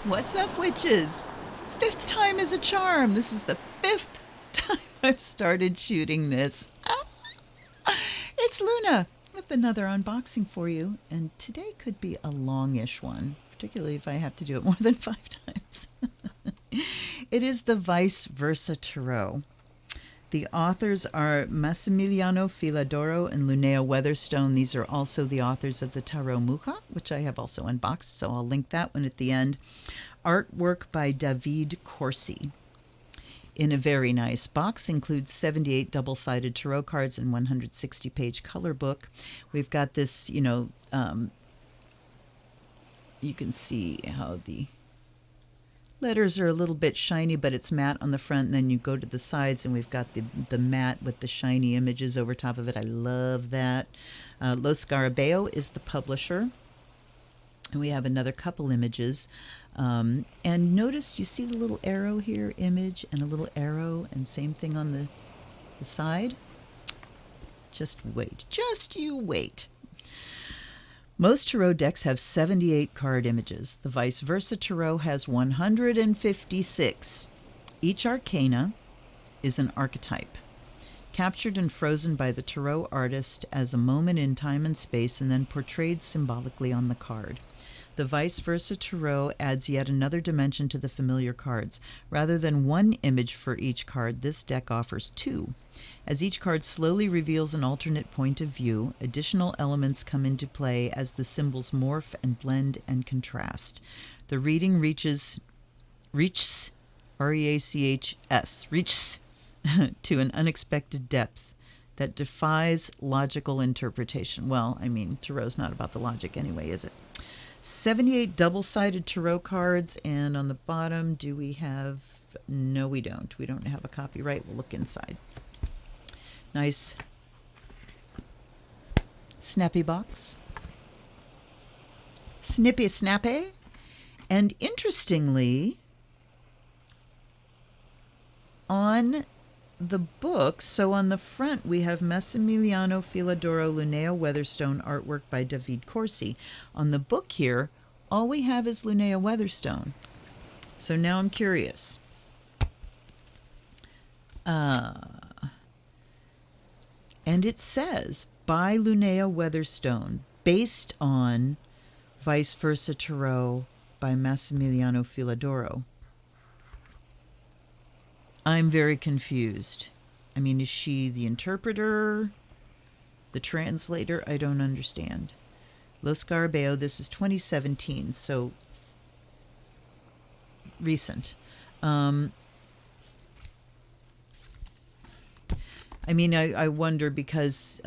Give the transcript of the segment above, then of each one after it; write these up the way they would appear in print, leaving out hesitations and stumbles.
What's up, witches? Fifth time is a charm. This is the fifth time I've started shooting this. It's Luna with another unboxing for you, and today could be a longish one, particularly if I have to do it more than 5 times. It is the Vice Versa Tarot. The authors are Massimiliano, Filadoro, and Lunaea Weatherstone. These are also the authors of the Tarot Mucha, which I have also unboxed, so I'll link that one at the end. Artwork by David Corsi. In a very nice box, includes 78 double-sided tarot cards and 160-page color book. We've got this, you can see how the letters are a little bit shiny, but it's matte on the front, and then you go to the sides, and we've got the matte with the shiny images over top of it. I love that. Scarabeo is the publisher, and we have another couple images. And notice you see the little arrow here, image, and a little arrow, and same thing on the side. Just wait. Just you wait. Most tarot decks have 78 card images. The Vice Versa Tarot has 156. Each arcana is an archetype, captured and frozen by the tarot artist as a moment in time and space and then portrayed symbolically on the card. The Vice Versa Tarot adds yet another dimension to the familiar cards. Rather than one image for each card, this deck offers 2. As each card slowly reveals an alternate point of view, additional elements come into play as the symbols morph and blend and contrast. The reading reaches R-E-A-C-H-S, reaches to an unexpected depth that defies logical interpretation. Well, I mean, tarot's not about the logic anyway, is it? 78 double-sided tarot cards, and on the bottom, do we have... No, we don't. We don't have a copyright. We'll look inside. Nice snappy box. Snippy snappy. And interestingly, on the book, so on the front we have Massimiliano, Filadoro, Lunaea Weatherstone, artwork by David Corsi. On the book here, all we have is Lunaea Weatherstone. So now I'm curious. And it says, by Lunaea Weatherstone, based on Vice Versa Tarot by Massimiliano Filadoro. I'm very confused. I mean, is she the interpreter? The translator? I don't understand. Scarabeo, this is 2017, so recent. I mean, I wonder because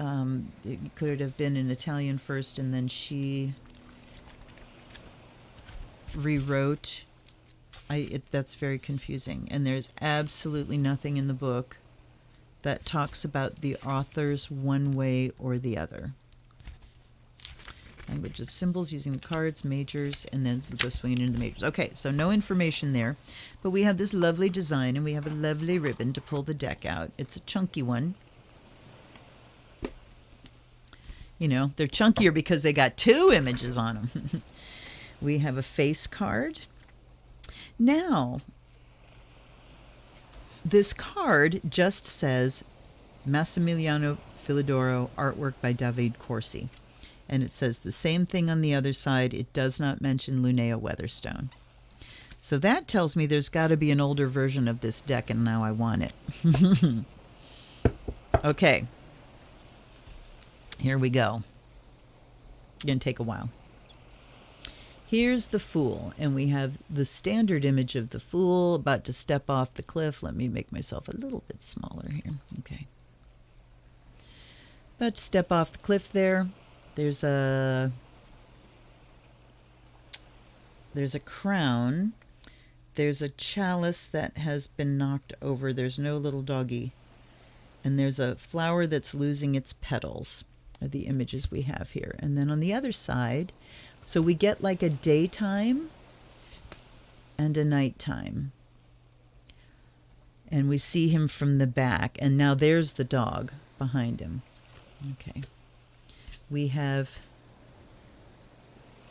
it could have been in Italian first and then she rewrote. That's very confusing. And there's absolutely nothing in the book that talks about the authors one way or the other. Language of symbols using the cards, majors, and then we go swinging into the majors. Okay, so no information there. But we have this lovely design, and we have a lovely ribbon to pull the deck out. It's a chunky one. You know, they're chunkier because they got 2 images on them. We have a face card. Now, this card just says Massimiliano Filadoro, artwork by David Corsi. And it says the same thing on the other side. It does not mention Lunaea Weatherstone. So that tells me there's got to be an older version of this deck, and now I want it. Okay. Here we go. It's going to take a while. Here's the Fool, and we have the standard image of the Fool about to step off the cliff. Let me make myself a little bit smaller here. Okay. About to step off the cliff there. There's a crown. There's a chalice that has been knocked over. There's no little doggy. And there's a flower that's losing its petals, are the images we have here. And then on the other side, so we get like a daytime and a nighttime. And we see him from the back. And now there's the dog behind him. Okay. We have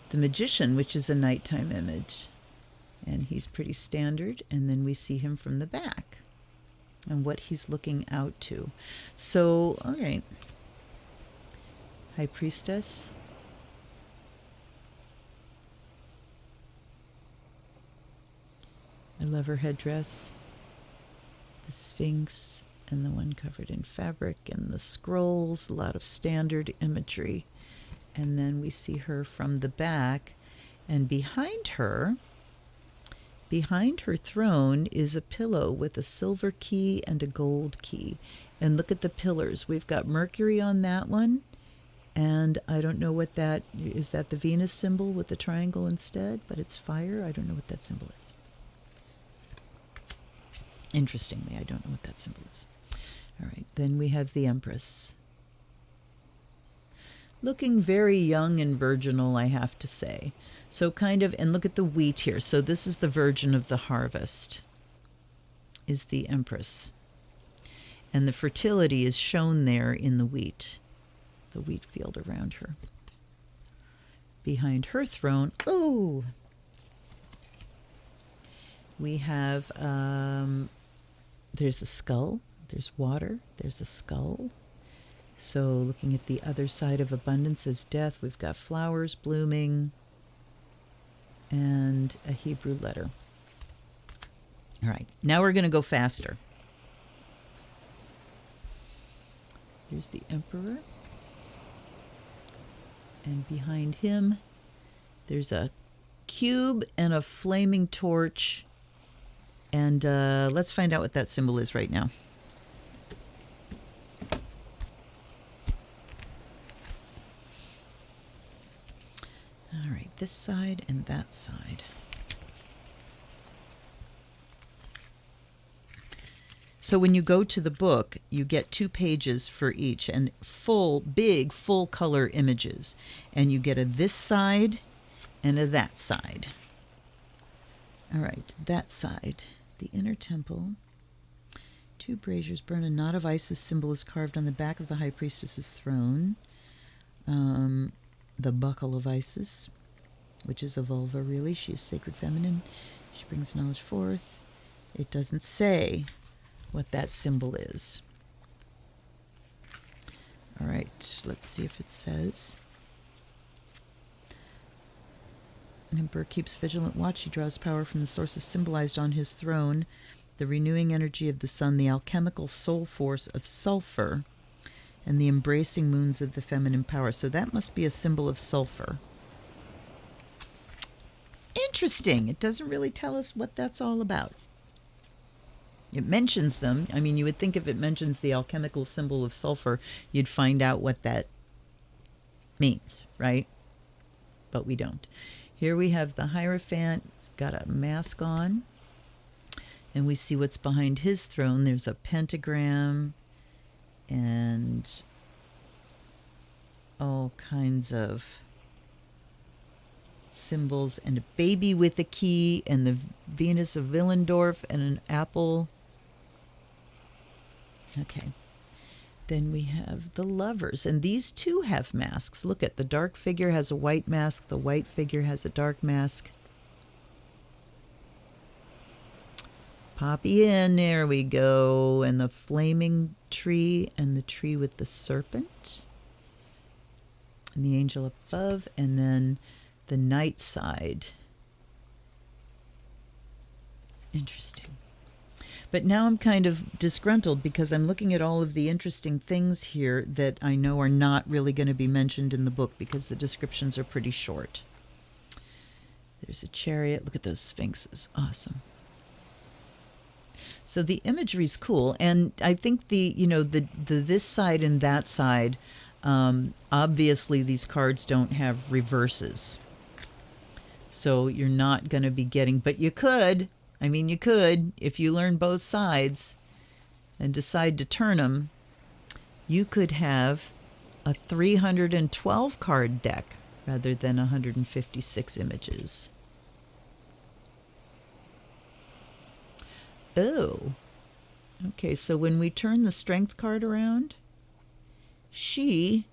the Magician, which is a nighttime image. And he's pretty standard. And then we see him from the back and what he's looking out to. So, all right. High Priestess. I love her headdress. The Sphinx and the one covered in fabric and the scrolls, a lot of standard imagery. And then we see her from the back, and behind her throne is a pillow with a silver key and a gold key. And look at the pillars. We've got Mercury on that one, and I don't know what that is. That the Venus symbol with the triangle instead, but it's fire. I don't know what that symbol is. Interestingly, I don't know what that symbol is. All right, then we have the Empress. Looking very young and virginal, I have to say. So kind of, and look at the wheat here. So this is the Virgin of the Harvest, is the Empress. And the fertility is shown there in the wheat field around her. Behind her throne, oh, we have, there's a skull, there's water, there's a skull. So looking at the other side of abundance as death, we've got flowers blooming and a Hebrew letter. All right, now we're going to go faster. Here's the Emperor. And behind him, there's a cube and a flaming torch. And let's find out what that symbol is right now. All right, this side and that side. So when you go to the book, you get 2 pages for each and big, full color images. And you get a this side and a that side. All right, that side. The inner temple. 2 braziers burn. A knot of Isis symbol is carved on the back of the High Priestess's throne. The buckle of Isis, which is a vulva, really. She is sacred feminine. She brings knowledge forth. It doesn't say what that symbol is. All right, let's see if it says. The Emperor keeps vigilant watch. He draws power from the sources symbolized on his throne, the renewing energy of the sun, the alchemical soul force of sulfur, and the embracing moons of the feminine power. So that must be a symbol of sulfur. Interesting. It doesn't really tell us what that's all about. It mentions them. I mean, you would think if it mentions the alchemical symbol of sulfur, you'd find out what that means, right? But we don't. Here we have the Hierophant. He's got a mask on. And we see what's behind his throne. There's a pentagram and all kinds of symbols, and a baby with a key, and the Venus of Willendorf, and an apple. Okay. Then we have the lovers, and these two have masks. Look at the dark figure has a white mask, the white figure has a dark mask. Poppy in, there we go. And the flaming tree, and the tree with the serpent, and the angel above, and then the night side. Interesting. But now I'm kind of disgruntled because I'm looking at all of the interesting things here that I know are not really going to be mentioned in the book because the descriptions are pretty short. There's a chariot. Look at those sphinxes. Awesome. So the imagery is cool, and I think the this side and that side, obviously these cards don't have reverses, so you're not going to be getting. But you could. I mean, you could if you learn both sides and decide to turn them. You could have a 312 card deck rather than 156 images. Oh, okay, so when we turn the strength card around, she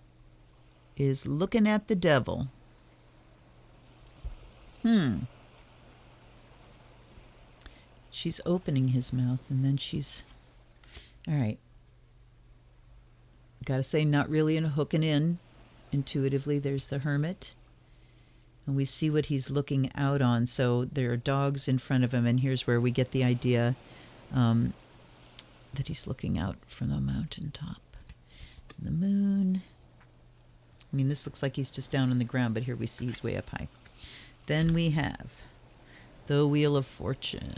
is looking at the devil. She's opening his mouth, and then she's... All right. Gotta say, not really hooking in intuitively. There's the Hermit. And we see what he's looking out on. So there are dogs in front of him, and here's where we get the idea that he's looking out from the mountaintop. The moon. I mean, this looks like he's just down on the ground, but here we see he's way up high. Then we have the Wheel of Fortune.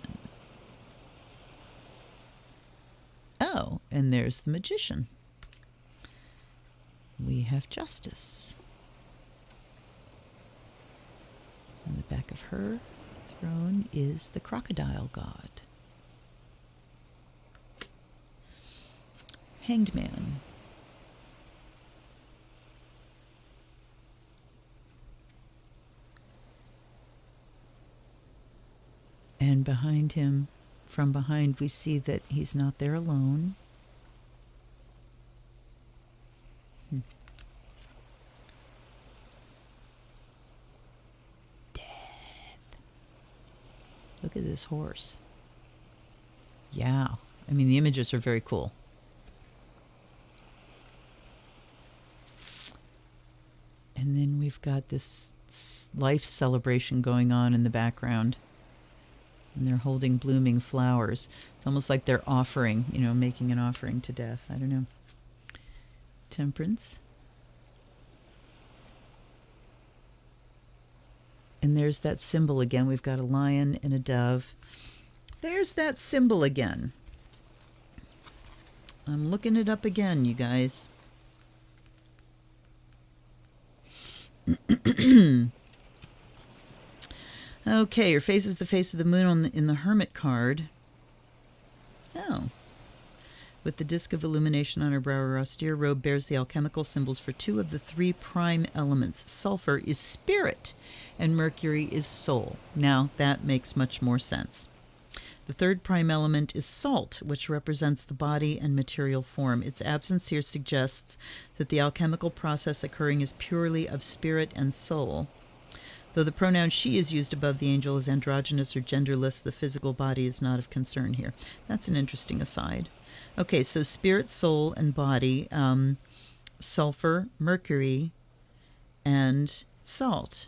Oh, and there's the Magician. We have Justice. On the back of her throne is the Crocodile God. Hanged Man. And behind him, from behind, we see that he's not there alone. Death. Look at this horse. Yeah. I mean, the images are very cool. And then we've got this life celebration going on in the background. And they're holding blooming flowers. It's almost like they're offering, making an offering to death. I don't know. Temperance. And there's that symbol again. We've got a lion and a dove. There's that symbol again. I'm looking it up again, you guys. Okay, her face is the face of the moon in the Hermit card. Oh. With the disc of illumination on her brow, her austere robe bears the alchemical symbols for 2 of the 3 prime elements. Sulfur is spirit, and Mercury is soul. Now, that makes much more sense. The 3rd prime element is salt, which represents the body and material form. Its absence here suggests that the alchemical process occurring is purely of spirit and soul. Though the pronoun she is used above the angel as androgynous or genderless, the physical body is not of concern here. That's an interesting aside. Okay, so spirit, soul, and body, sulfur, Mercury, and salt.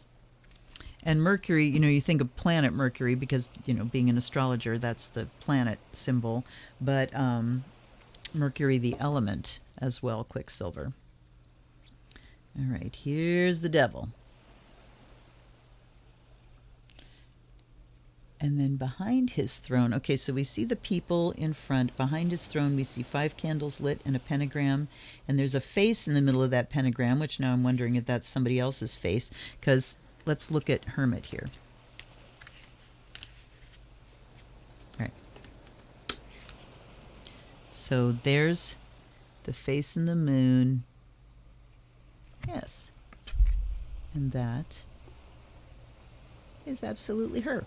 And Mercury, you think of planet Mercury because, being an astrologer, that's the planet symbol. But Mercury, the element, as well, Quicksilver. All right, here's the devil. And then behind his throne, okay, so we see the people in front. Behind his throne, we see 5 candles lit and a pentagram. And there's a face in the middle of that pentagram, which now I'm wondering if that's somebody else's face. Because let's look at Hermit here. All right. So there's the face in the moon. Yes. And that is absolutely her.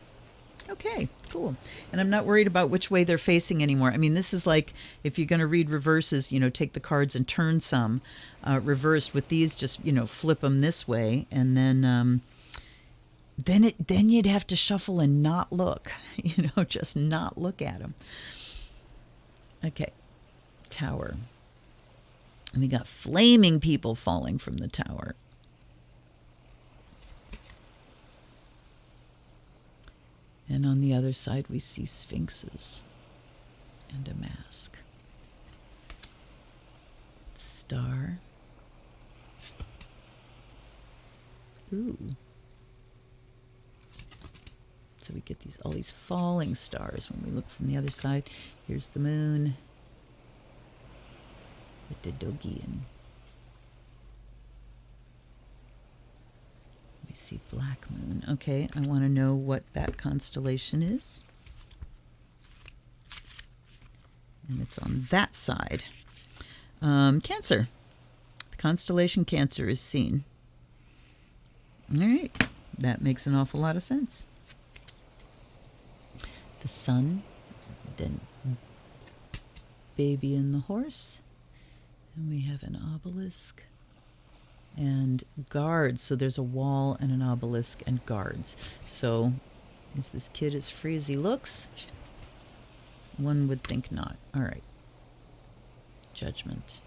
Okay, cool. And I'm not worried about which way they're facing anymore. I mean, this is like if you're going to read reverses, take the cards and turn some. Reversed with these, just, flip them this way. And then you'd have to shuffle and not look. Just not look at them. Okay, tower. And we got flaming people falling from the tower. And on the other side, we see sphinxes and a mask. Star. Ooh. So we get all these falling stars when we look from the other side. Here's the moon with the Dogian. We see black moon. Okay, I want to know what that constellation is. And it's on that side. Cancer. The constellation Cancer is seen. All right, that makes an awful lot of sense. The sun, then baby and the horse. And we have an obelisk. And guards, so there's a wall and an obelisk and guards. So is this kid as free as he looks? One would think not. All right. Judgment.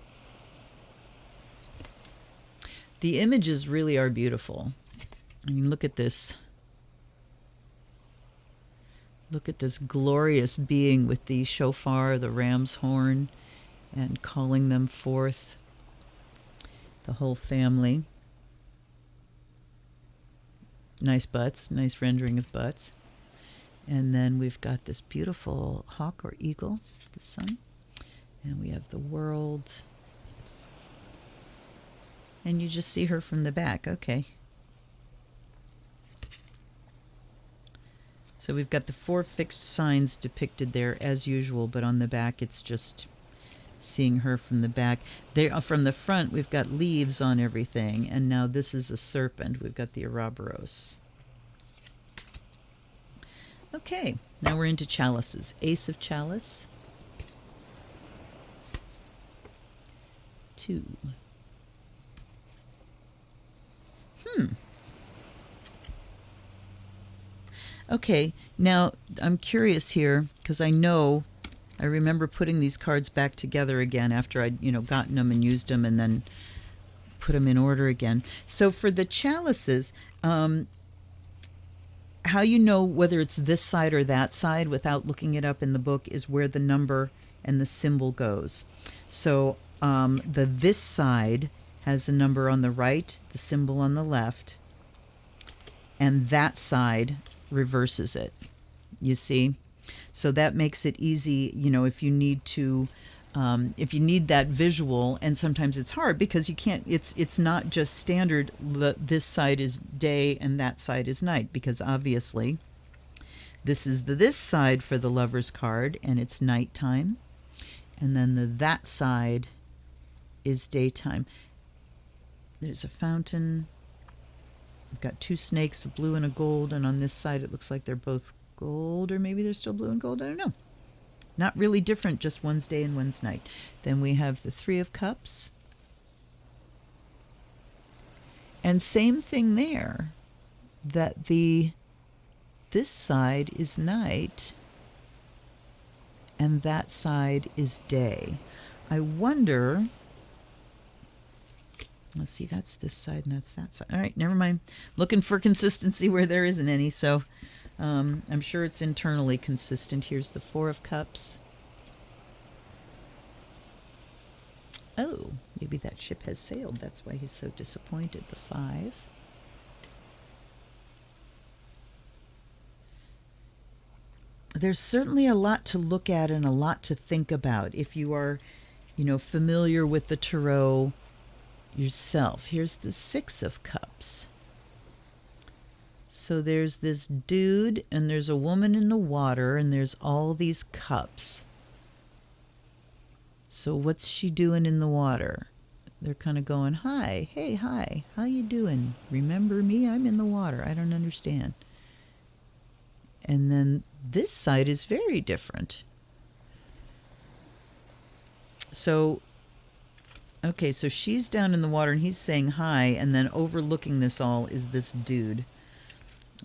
The images really are beautiful. I mean, look at this. Look at this glorious being with the shofar, the ram's horn, and calling them forth. The whole family. Nice butts, nice rendering of butts. And then we've got this beautiful hawk or eagle, the sun. And we have the world. And you just see her from the back. Okay. So we've got the 4 fixed signs depicted there as usual, but on the back it's just seeing her from the back. There, from the front, we've got leaves on everything, and now this is a serpent. We've got the Ouroboros. Okay, now we're into chalices. Ace of chalice. 2. Okay, now I'm curious here because I remember putting these cards back together again after I'd, gotten them and used them and then put them in order again. So for the chalices, how you know whether it's this side or that side without looking it up in the book is where the number and the symbol goes. So this side has the number on the right, the symbol on the left, and that side reverses it. You see? So that makes it easy, if you need to, if you need that visual, and sometimes it's hard because you can't, it's not just standard, this side is day and that side is night, because obviously this is this side for the Lover's card and it's nighttime, and then that side is daytime. There's a fountain. We've got 2 snakes, a blue and a gold, and on this side it looks like they're both gold, or maybe they're still blue and gold. I don't know. Not really different, just one's day and one's night. Then we have the 3 of Cups. And same thing there, that this side is night and that side is day. I wonder, let's see, that's this side and that's that side. All right, never mind. Looking for consistency where there isn't any, so I'm sure it's internally consistent. Here's the 4 of Cups. Oh, maybe that ship has sailed. That's why he's so disappointed. The 5. There's certainly a lot to look at and a lot to think about if you are, familiar with the tarot yourself. Here's the 6 of Cups. So there's this dude and there's a woman in the water and there's all these cups. So what's she doing in the water? They're kind of going, hi, hey, hi, how you doing? Remember me? I'm in the water. I don't understand. And then this side is very different. So, okay, so she's down in the water and he's saying hi, and then overlooking this all is this dude.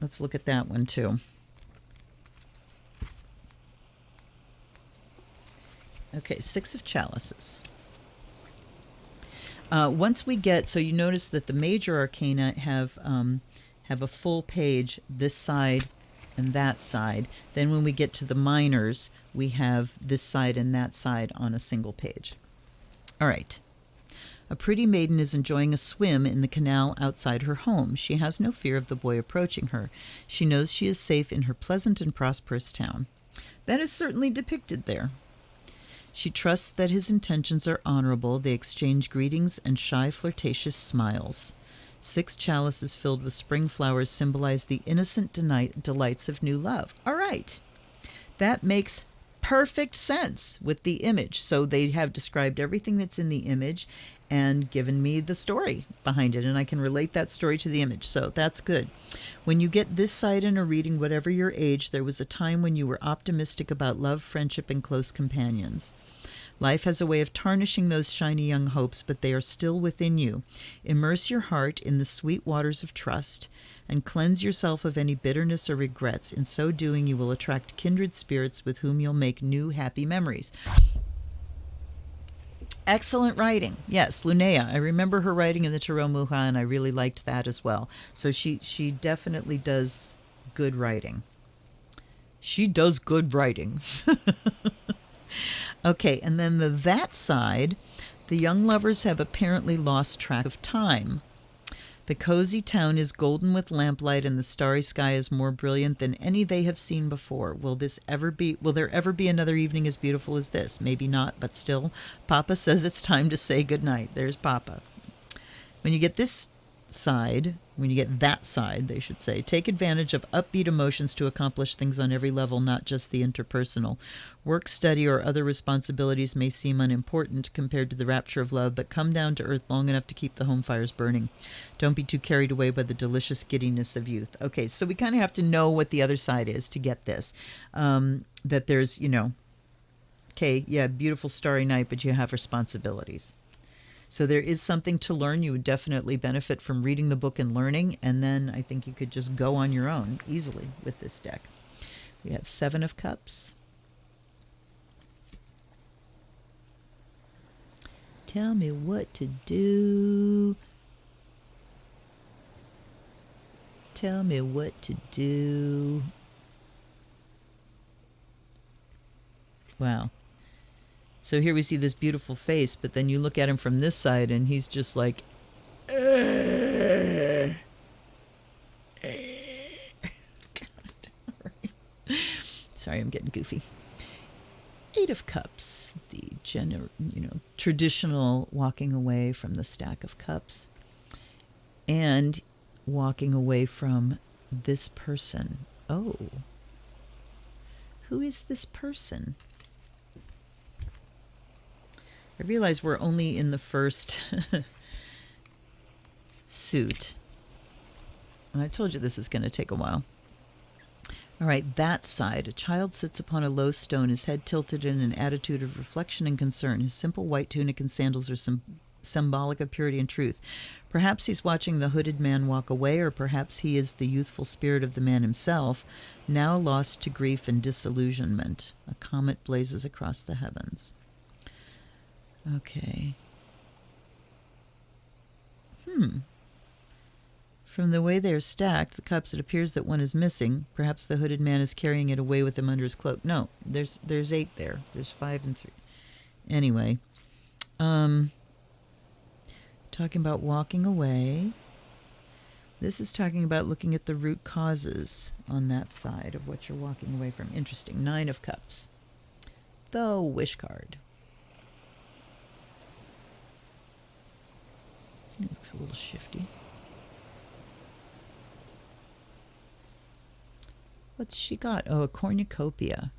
Let's look at that one too. Okay, 6 of Chalices. Once we get, so you notice that the major arcana have a full page, this side and that side. Then when we get to the minors, we have this side and that side on a single page. All right. A pretty maiden is enjoying a swim in the canal outside her home. She has no fear of the boy approaching her. She knows she is safe in her pleasant and prosperous town. That is certainly depicted there. She trusts that his intentions are honorable. They exchange greetings and shy, flirtatious smiles. 6 chalices filled with spring flowers symbolize the innocent delights of new love. All right. That makes perfect sense with the image. So they have described everything that's in the image and given me the story behind it, and I can relate that story to the image, so that's good. When you get this side in a reading, whatever your age, there was a time when you were optimistic about love, friendship, and close companions. Life has a way of tarnishing those shiny young hopes, but they are still within you. Immerse your heart in the sweet waters of trust and cleanse yourself of any bitterness or regrets. In so doing, you will attract kindred spirits with whom you'll make new happy memories. Excellent writing. Yes, Lunaea. I remember her writing in the Tarot Muha, and I really liked that as well. So she definitely does good writing. She does good writing. Okay, and then that side, the young lovers have apparently lost track of time. The cozy town is golden with lamplight, and the starry sky is more brilliant than any they have seen before. Will there ever be another evening as beautiful as this? Maybe not, but still, Papa says it's time to say goodnight. There's Papa. When you get that side, they should say, take advantage of upbeat emotions to accomplish things on every level, not just the interpersonal. Work, study, or other responsibilities may seem unimportant compared to the rapture of love, but come down to earth long enough to keep the home fires burning. Don't be too carried away by the delicious giddiness of youth. Okay, so we kind of have to know what the other side is to get this. That there's, okay, yeah, beautiful starry night, but you have responsibilities. So there is something to learn. You would definitely benefit from reading the book and learning, and then I think you could just go on your own easily with this deck. We have 7 of Cups. Tell me what to do. Tell me what to do. Wow. So here we see this beautiful face, but then you look at him from this side, and he's just like, God. Sorry, I'm getting goofy. 8 of Cups, the traditional walking away from the stack of cups, and walking away from this person. Oh, who is this person? I realize we're only in the first suit. And I told you this is going to take a while. All right, that side. A child sits upon a low stone, his head tilted in an attitude of reflection and concern. His simple white tunic and sandals are symbolic of purity and truth. Perhaps he's watching the hooded man walk away, or perhaps he is the youthful spirit of the man himself, now lost to grief and disillusionment. A comet blazes across the heavens. Okay. From the way they are stacked, the cups, it appears that one is missing. Perhaps the hooded man is carrying it away with him under his cloak. No, there's 8 there. There's 5 and 3. Anyway, talking about walking away. This is talking about looking at the root causes on that side of what you're walking away from. Interesting. 9 of Cups. The Wish card. It looks a little shifty. What's she got? Oh, a cornucopia.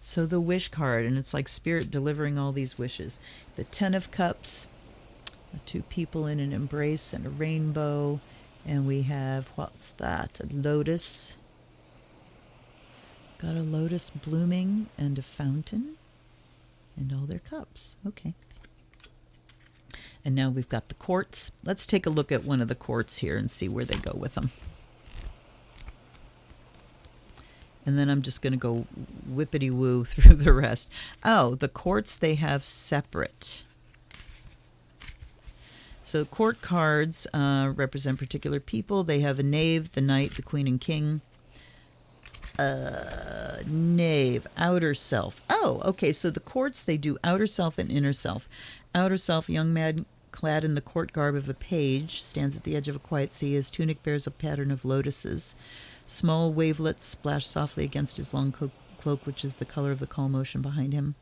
So the Wish card, and it's like Spirit delivering all these wishes. The 10 of Cups, 2 people in an embrace and a rainbow. And we have, what's that? A lotus. Got a lotus blooming and a fountain. And all their cups. Okay. And now we've got the quartz. Let's take a look at one of the quartz here and see where they go with them. And then I'm just going to go whippity-woo through the rest. Oh, the quartz they have separate. So court cards represent particular people. They have a knave, the knight, the queen, and king. Knave, outer self. Oh, okay, so the quartz, they do outer self and inner self. Outer self, young man clad in the court garb of a page, stands at the edge of a quiet sea. His tunic bears a pattern of lotuses. Small wavelets splash softly against his long cloak, which is the color of the calm ocean behind him.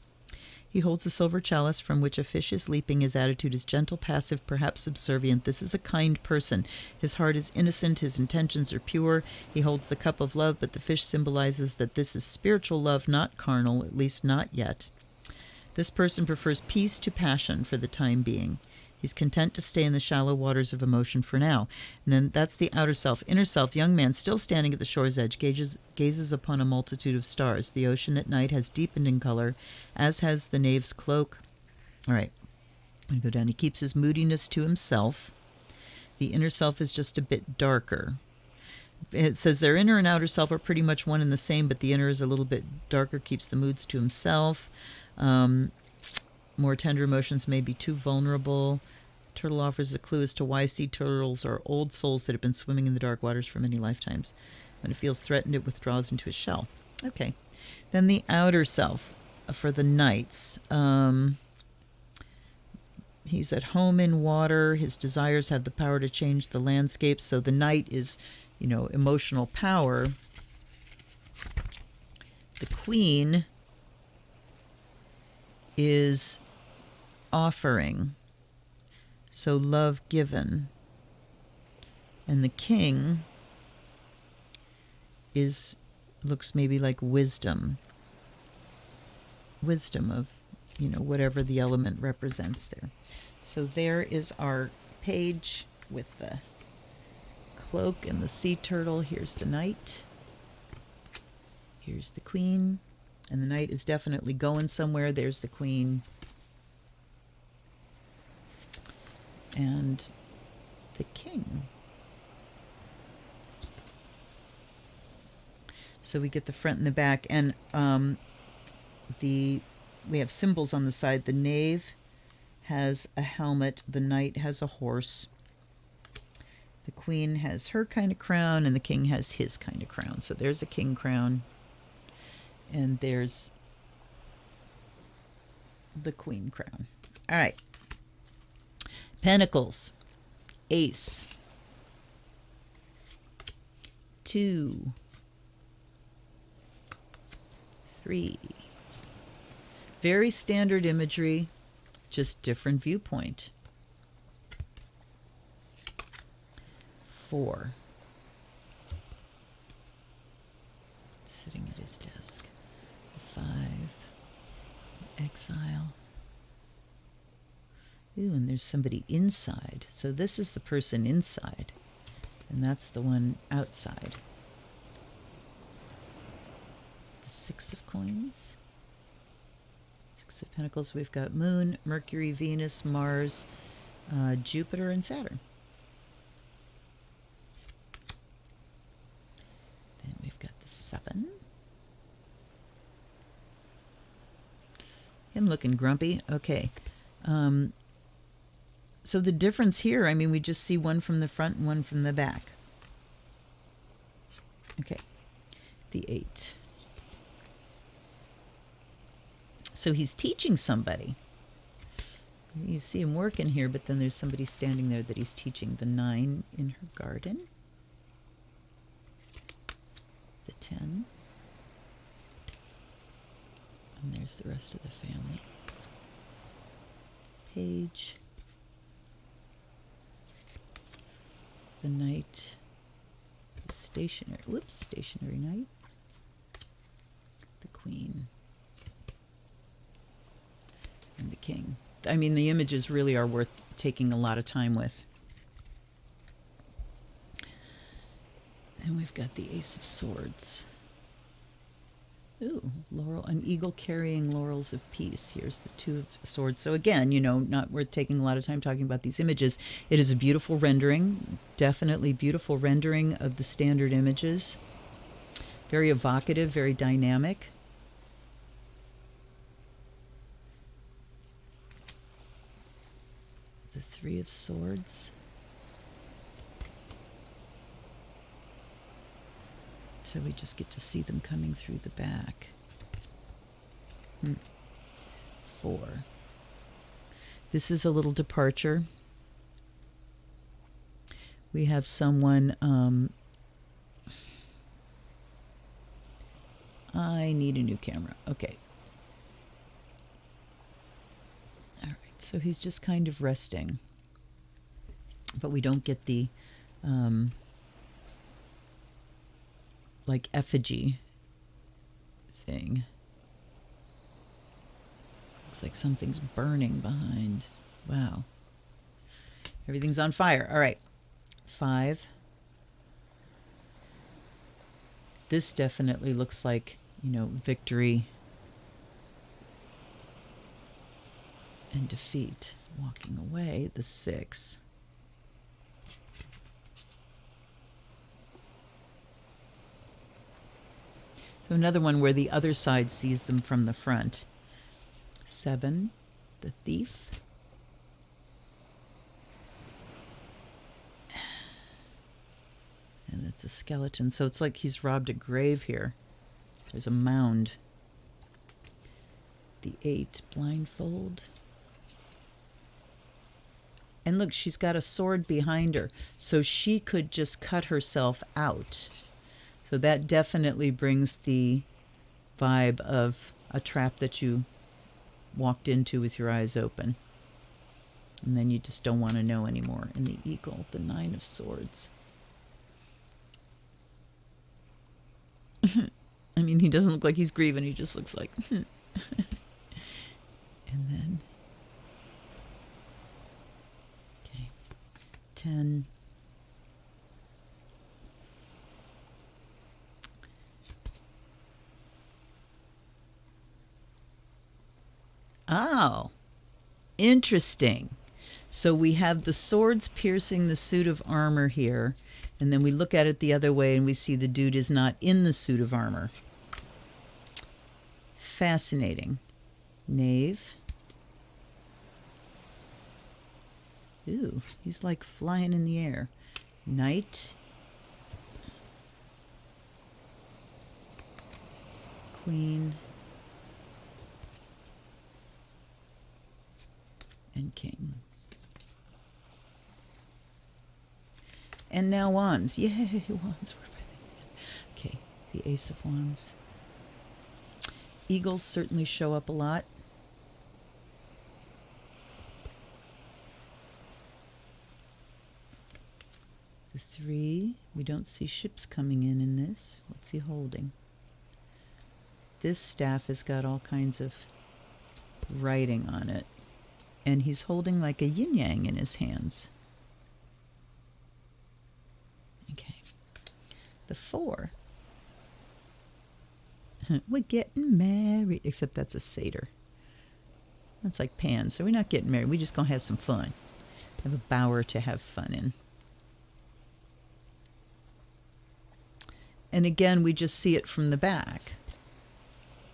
He holds a silver chalice from which a fish is leaping. His attitude is gentle, passive, perhaps subservient. This is a kind person. His heart is innocent. His intentions are pure. He holds the cup of love, but the fish symbolizes that this is spiritual love, not carnal, at least not yet. This person prefers peace to passion for the time being. He's content to stay in the shallow waters of emotion for now. And then that's the outer self. Inner self, young man, still standing at the shore's edge, gazes upon a multitude of stars. The ocean at night has deepened in color, as has the knave's cloak. All right, I'm going to go down. He keeps his moodiness to himself. The inner self is just a bit darker. It says their inner and outer self are pretty much one and the same, but the inner is a little bit darker, keeps the moods to himself. More tender emotions may be too vulnerable. Turtle offers a clue as to why sea turtles are old souls that have been swimming in the dark waters for many lifetimes. When it feels threatened, it withdraws into its shell. Okay. Then the outer self for the knights. He's at home in water. His desires have the power to change the landscape. So the knight is, emotional power. The queen is offering, so love given. And the king looks maybe like wisdom of whatever the element represents there. So there is our page with the cloak and the sea turtle. Here's the knight, here's the queen, and the knight is definitely going somewhere. There's the queen and the king. So we get the front and the back, and we have symbols on the side. The knave has a helmet, the knight has a horse, the queen has her kind of crown, and the king has his kind of crown. So there's a king crown, and there's the queen crown. All right. Pentacles, ace, 2, 3. Very standard imagery, just different viewpoint. 4. Sitting at his desk. 5. Exile. Ooh, and there's somebody inside. So this is the person inside, and that's the one outside. The 6 of coins. 6 of pentacles. We've got Moon, Mercury, Venus, Mars, Jupiter, and Saturn. Then we've got the 7. Him looking grumpy. Okay. So the difference here, we just see one from the front and one from the back. Okay. The 8. So he's teaching somebody. You see him working here, but then there's somebody standing there that he's teaching. The 9 in her garden. The 10. And there's the rest of the family. Page. The knight. Stationary knight. The queen. And the king. The images really are worth taking a lot of time with. And we've got the Ace of Swords. Ooh, laurel, an eagle carrying laurels of peace. Here's the 2 of Swords. So again, not worth taking a lot of time talking about these images. It is a beautiful rendering, definitely beautiful rendering of the standard images. Very evocative, very dynamic. The 3 of Swords. So we just get to see them coming through the back. 4. This is a little departure. We have someone, I need a new camera. Okay. All right, so he's just kind of resting. But we don't get the like effigy thing. Looks like something's burning behind. Wow. Everything's on fire. All right. 5. This definitely looks like, victory and defeat. Walking away, the 6. So another one where the other side sees them from the front. 7, the thief. And that's a skeleton. So it's like he's robbed a grave here. There's a mound. The 8, blindfold. And look, she's got a sword behind her. So she could just cut herself out. So that definitely brings the vibe of a trap that you walked into with your eyes open. And then you just don't want to know anymore. And the eagle, the 9 of swords. I mean, he doesn't look like he's grieving. He just looks like... And then... Okay. 10... Oh, interesting. So we have the swords piercing the suit of armor here, and then we look at it the other way and we see the dude is not in the suit of armor. Fascinating. Knave. Ooh, he's like flying in the air. Knight. Queen. And king. And now wands. Yay, wands. Okay, the ace of wands. Eagles certainly show up a lot. The 3. We don't see ships coming in this. What's he holding? This staff has got all kinds of writing on it. And he's holding like a yin-yang in his hands. Okay. The 4. We're getting married. Except that's a satyr. That's like Pan. So we're not getting married. We're just going to have some fun. Have a bower to have fun in. And again, we just see it from the back.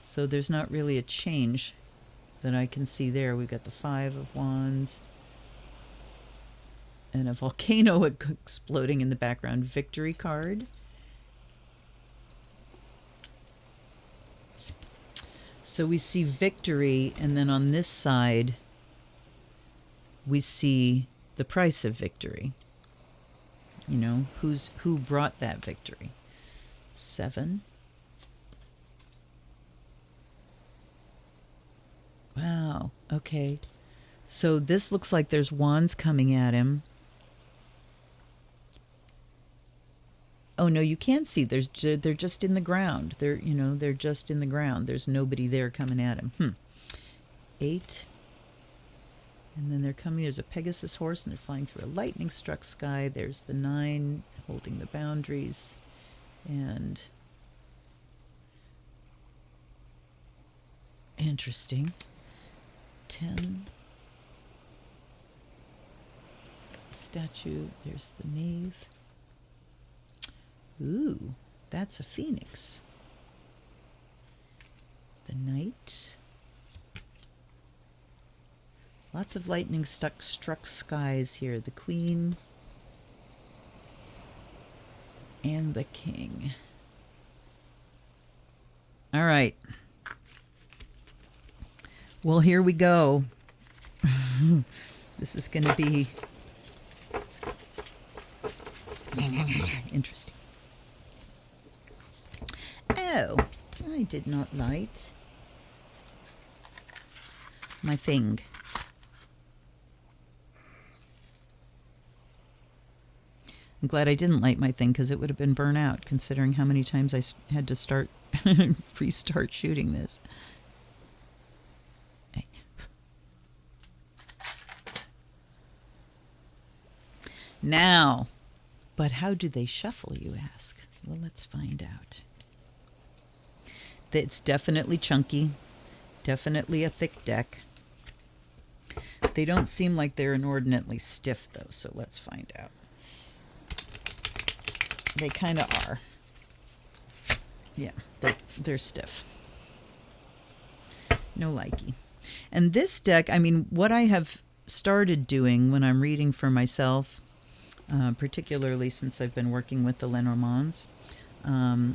So there's not really a change that I can see there. We've got the 5 of wands and a volcano exploding in the background. Victory card. So we see victory, and then on this side we see the price of victory. You know, who brought that victory. 7. Wow, okay. So this looks like there's wands coming at him. Oh no, you can't see. They're just in the ground. They're just in the ground. There's nobody there coming at him. 8. And then they're coming. There's a Pegasus horse, and they're flying through a lightning-struck sky. There's the 9 holding the boundaries. And interesting. 10. Statue. There's the knave. Ooh, that's a phoenix. The knight. Lots of lightning struck skies here. The queen. And the king. All right. Well, here we go. This is going to be interesting. Oh, I did not light my thing. I'm glad I didn't light my thing, because it would have been burnt out, considering how many times I had to restart shooting this. Now, but how do they shuffle, you ask? Well, let's find out. It's definitely chunky, definitely a thick deck. They don't seem like they're inordinately stiff, though, so let's find out. They kind of are. Yeah, they're stiff. No likey. And this deck, I mean, what I have started doing when I'm reading for myself, particularly since I've been working with the Lenormands, yeah,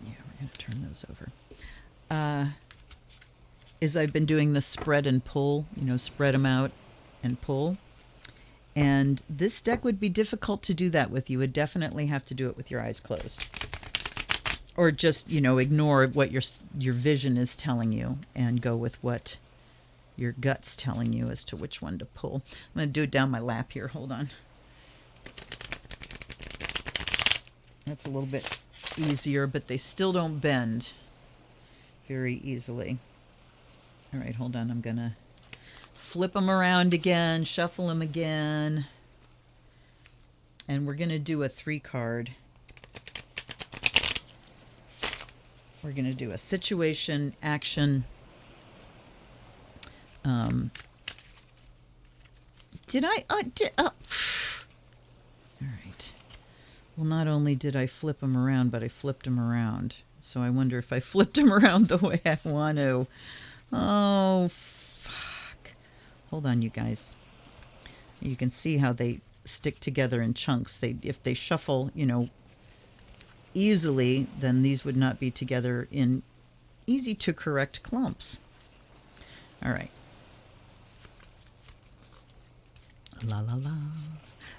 we're going to turn those over, is I've been doing the spread and pull, you know, spread them out and pull. And this deck would be difficult to do that with. You would definitely have to do it with your eyes closed. Or just, you know, ignore what your vision is telling you and go with what your gut's telling you as to which one to pull. I'm going to do it down my lap here. Hold on. That's a little bit easier, but they still don't bend very easily. All right, hold on. I'm going to flip them around again, shuffle them again. And we're going to do a 3-card. We're going to do a situation, action. Did I? All right. Well, not only did I flip them around, but I flipped them around. So I wonder if I flipped them around the way I want to. Oh, fuck. Hold on, you guys. You can see how they stick together in chunks. If they shuffle, you know, easily, then these would not be together in easy to correct clumps. All right. La la la.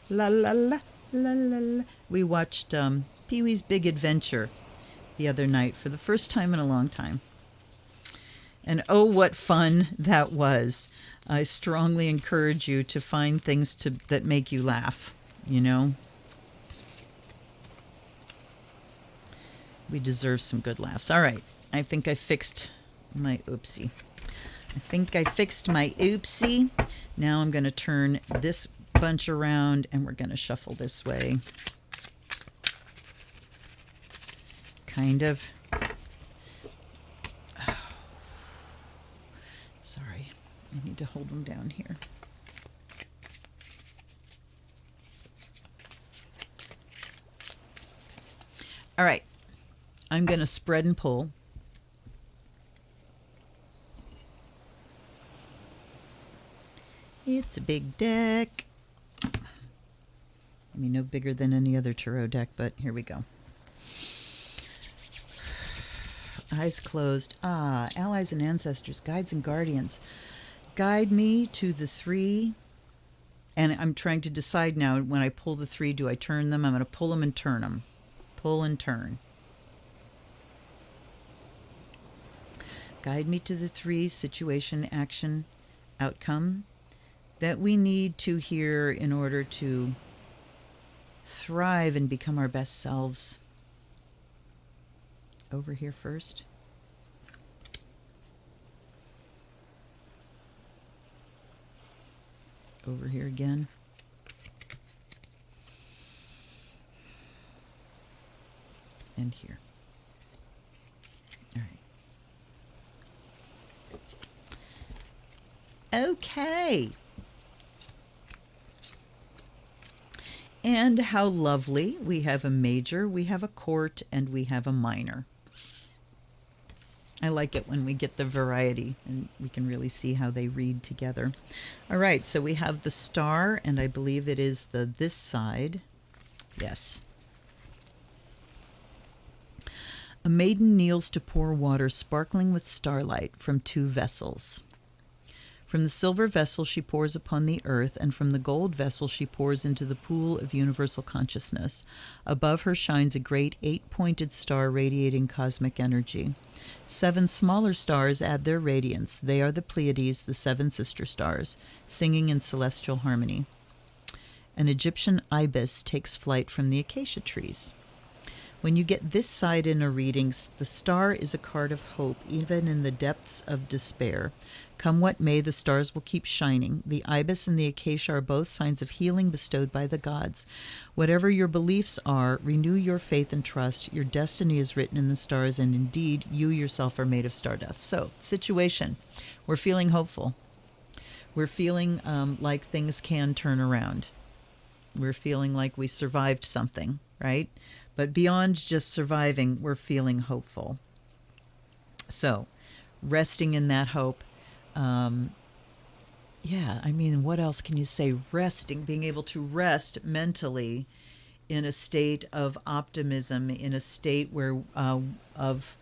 La la la. La la la. We watched Pee-wee's Big Adventure the other night for the first time in a long time. And oh, what fun that was. I strongly encourage you to find things that make you laugh, you know. We deserve some good laughs. All right. I think I fixed my oopsie. Now I'm going to turn this bunch around and we're going to shuffle this way. Kind of. Oh. Sorry. I need to hold them down here. All right. I'm going to spread and pull. It's a big deck. I mean, no bigger than any other tarot deck, but here we go. Eyes closed. Ah, allies and ancestors, guides and guardians. Guide me to the 3. And I'm trying to decide now, when I pull the 3, do I turn them? I'm going to pull them and turn them. Pull and turn. Guide me to the 3 situation, action, outcome that we need to hear in order to thrive and become our best selves. Over here first. Over here again. And here. All right. Okay. And how lovely. We have a major, we have a court, and we have a minor. I like it when we get the variety and we can really see how they read together. All right, so we have the star, and I believe it is this side. Yes. A maiden kneels to pour water sparkling with starlight from 2 vessels. From the silver vessel she pours upon the earth, and from the gold vessel she pours into the pool of universal consciousness. Above her shines a great 8-pointed star radiating cosmic energy. 7 smaller stars add their radiance. They are the Pleiades, the 7 sister stars, singing in celestial harmony. An Egyptian ibis takes flight from the acacia trees. When you get this side in a reading, the star is a card of hope, even in the depths of despair. Come what may, the stars will keep shining. The ibis and the acacia are both signs of healing bestowed by the gods. Whatever your beliefs are, renew your faith and trust. Your destiny is written in the stars, and indeed, you yourself are made of stardust. So, situation. We're feeling hopeful. We're feeling like things can turn around. We're feeling like we survived something, right? But beyond just surviving, we're feeling hopeful. So, resting in that hope. What else can you say? Resting, being able to rest mentally in a state of optimism, in a state where of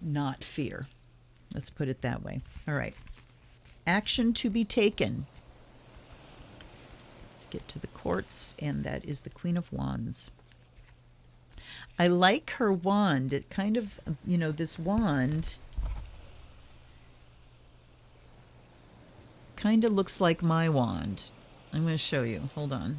not fear. Let's put it that way. All right. Action to be taken. Let's get to the quartz, and that is the Queen of Wands. I like her wand. It kind of, this wand kind of looks like my wand. I'm going to show you. Hold on.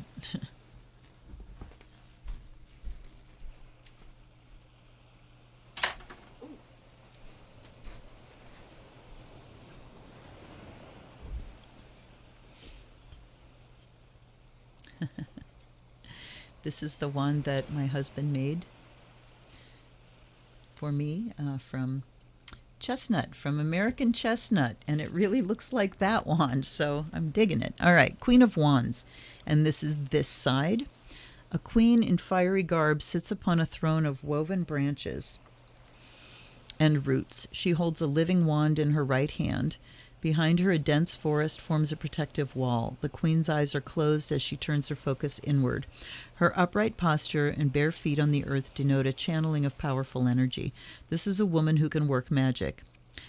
This is the one that my husband made for me from Chestnut, from American Chestnut, and it really looks like that wand, so I'm digging it. All right, Queen of Wands, and this is this side. A queen in fiery garb sits upon a throne of woven branches and roots. She holds a living wand in her right hand. Behind her, a dense forest forms a protective wall. The queen's eyes are closed as she turns her focus inward. Her upright posture and bare feet on the earth denote a channeling of powerful energy. This is a woman who can work magic.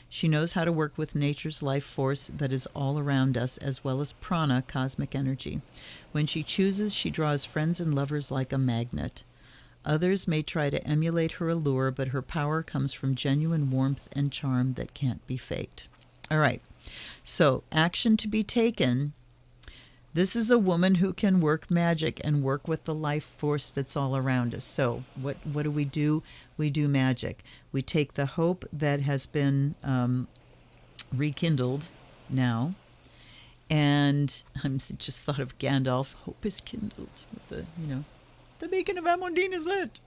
She knows how to work with nature's life force that is all around us, as well as prana, cosmic energy. When she chooses, she draws friends and lovers like a magnet. Others may try to emulate her allure, but her power comes from genuine warmth and charm that can't be faked. All right, so action to be taken. This is a woman who can work magic and work with the life force that's all around us. So what do? We do magic. We take the hope that has been rekindled now, and I'm just thought of Gandalf. Hope is kindled. With the beacon of Amundine is lit.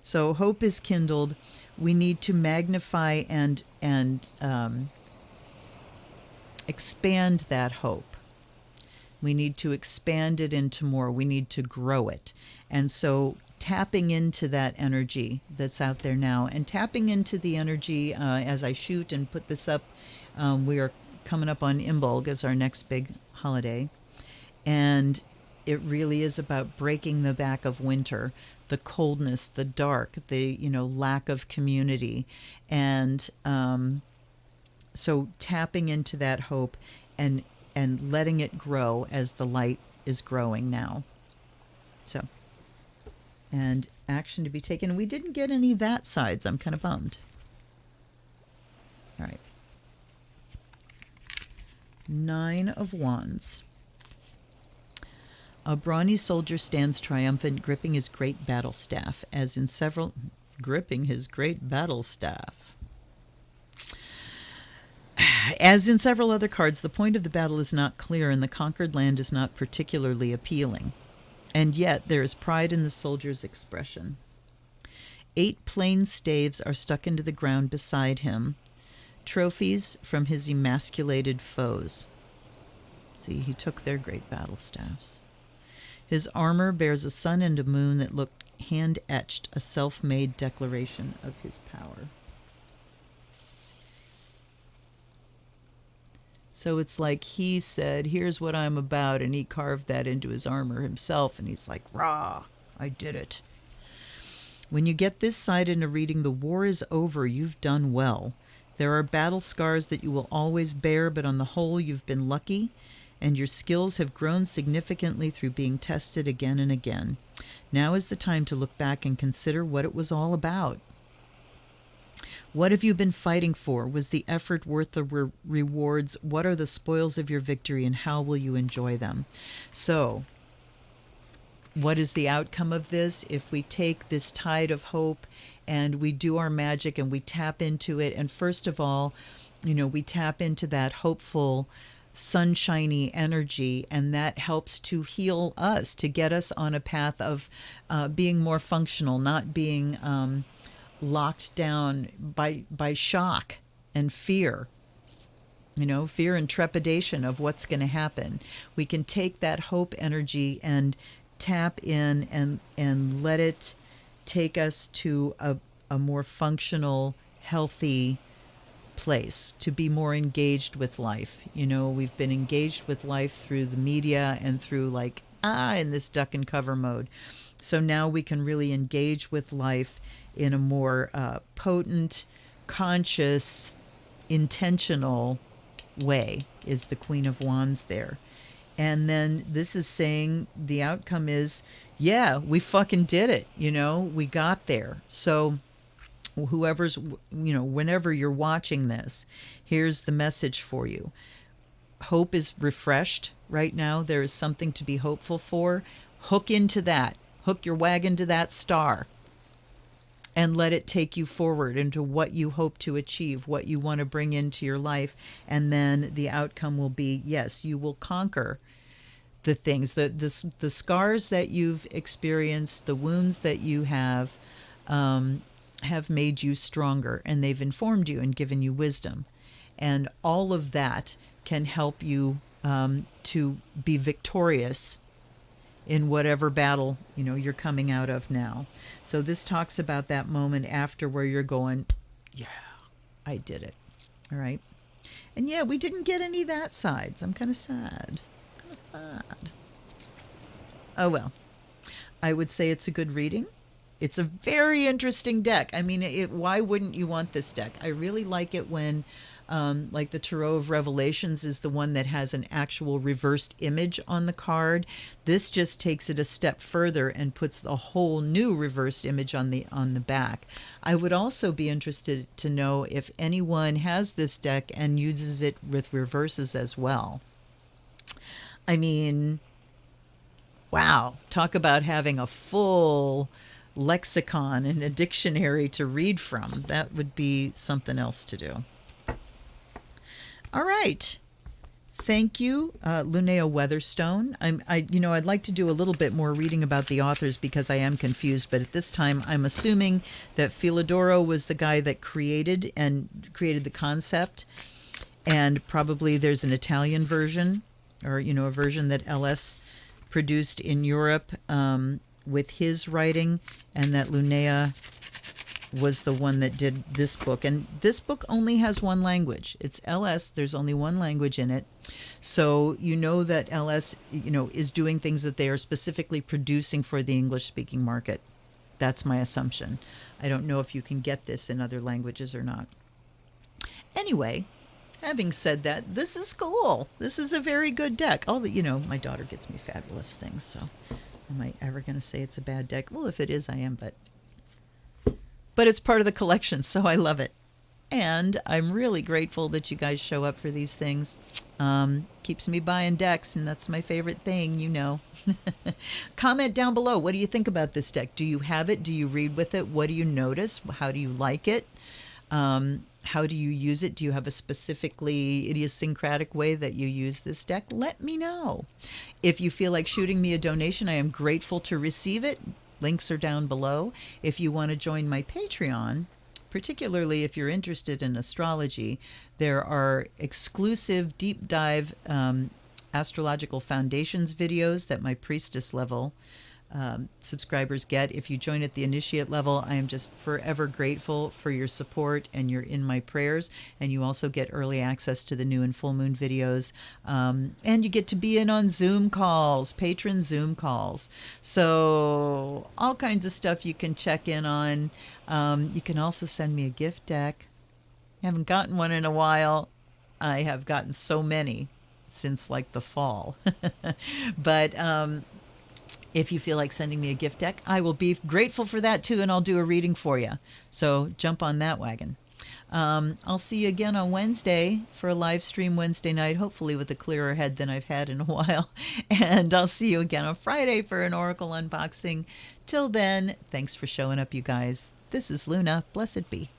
So hope is kindled. We need to magnify and expand that hope. We need to expand it into more. We need to grow it. And so tapping into that energy that's out there now, and tapping into the energy as I shoot and put this up, we are coming up on Imbolg as our next big holiday. And it really is about breaking the back of winter, the coldness, the dark, the lack of community. And so tapping into that hope and letting it grow as the light is growing now. So, and action to be taken. We didn't get any that sides. I'm kind of bummed. All right. 9 of Wands. A brawny soldier stands triumphant, gripping his great battle staff, gripping his great battle staff. As in several other cards, the point of the battle is not clear, and the conquered land is not particularly appealing. And yet, there is pride in the soldier's expression. 8 plain staves are stuck into the ground beside him, trophies from his emasculated foes. See, he took their great battle staffs. His armor bears a sun and a moon that look hand-etched, a self-made declaration of his power. So it's like he said, here's what I'm about, and he carved that into his armor himself, and he's like, rah, I did it. When you get this side in a reading, the war is over, you've done well. There are battle scars that you will always bear, but on the whole, you've been lucky, and your skills have grown significantly through being tested again and again. Now is the time to look back and consider what it was all about. What have you been fighting for? Was the effort worth the rewards? What are the spoils of your victory, and how will you enjoy them? So, what is the outcome of this? If we take this tide of hope and we do our magic and we tap into it, and first of all, we tap into that hopeful, sunshiny energy, and that helps to heal us, to get us on a path of being more functional, not being locked down by shock and fear. Fear and trepidation of what's going to happen. We can take that hope energy and tap in and let it take us to a more functional, healthy place, to be more engaged with life. We've been engaged with life through the media and through in this duck and cover mode. So now we can really engage with life in a more potent, conscious, intentional way, is the Queen of Wands there. And then this is saying the outcome is, yeah, we fucking did it. We got there. So whoever's, whenever you're watching this, here's the message for you. Hope is refreshed right now. There is something to be hopeful for. Hook into that. Hook your wagon to that star and let it take you forward into what you hope to achieve, what you want to bring into your life. And then the outcome will be, yes, you will conquer the things, the scars that you've experienced, the wounds that you have made you stronger, and they've informed you and given you wisdom. And all of that can help you to be victorious in whatever battle you're coming out of now. So this talks about that moment after where you're going, yeah, I did it. All right. And yeah, we didn't get any of that sides. I'm kind of sad. Oh well. I would say it's a good reading. It's a very interesting deck. I mean, why wouldn't you want this deck? I really like it when the Tarot of Revelations is the one that has an actual reversed image on the card. This just takes it a step further and puts a whole new reversed image on the back. I would also be interested to know if anyone has this deck and uses it with reverses as well. I mean, wow, talk about having a full lexicon and a dictionary to read from. That would be something else to do. All right. Thank you, Lunaea Weatherstone. I'd like to do a little bit more reading about the authors because I am confused, but at this time I'm assuming that Filadoro was the guy that created the concept, and probably there's an Italian version, or a version that LS produced in Europe with his writing, and that Lunaea was the one that did this book. And this book only has one language. It's LS. There's only one language in it. So that LS, is doing things that they are specifically producing for the English-speaking market. That's my assumption. I don't know if you can get this in other languages or not. Anyway, having said that, this is cool. This is a very good deck. My daughter gets me fabulous things, so am I ever going to say it's a bad deck? Well, if it is, I am, but it's part of the collection, so I love it. And I'm really grateful that you guys show up for these things. Keeps me buying decks, and that's my favorite thing, Comment down below. What do you think about this deck? Do you have it? Do you read with it? What do you notice? How do you like it? How do you use it? Do you have a specifically idiosyncratic way that you use this deck? Let me know. If you feel like shooting me a donation, I am grateful to receive it. Links are down below. If you want to join my Patreon, particularly if you're interested in astrology, there are exclusive deep dive astrological foundations videos that my priestess level subscribers get. If you join at the initiate level, I am just forever grateful for your support, and you're in my prayers. And you also get early access to the new and full moon videos, and you get to be in on Zoom calls, patron Zoom calls. So all kinds of stuff you can check in on. You can also send me a gift deck. I haven't gotten one in a while. I have gotten so many since the fall. But if you feel like sending me a gift deck, I will be grateful for that too, and I'll do a reading for you. So jump on that wagon. I'll see you again on Wednesday for a live stream Wednesday night, hopefully with a clearer head than I've had in a while. And I'll see you again on Friday for an Oracle unboxing. Till then, thanks for showing up, you guys. This is Luna. Blessed be.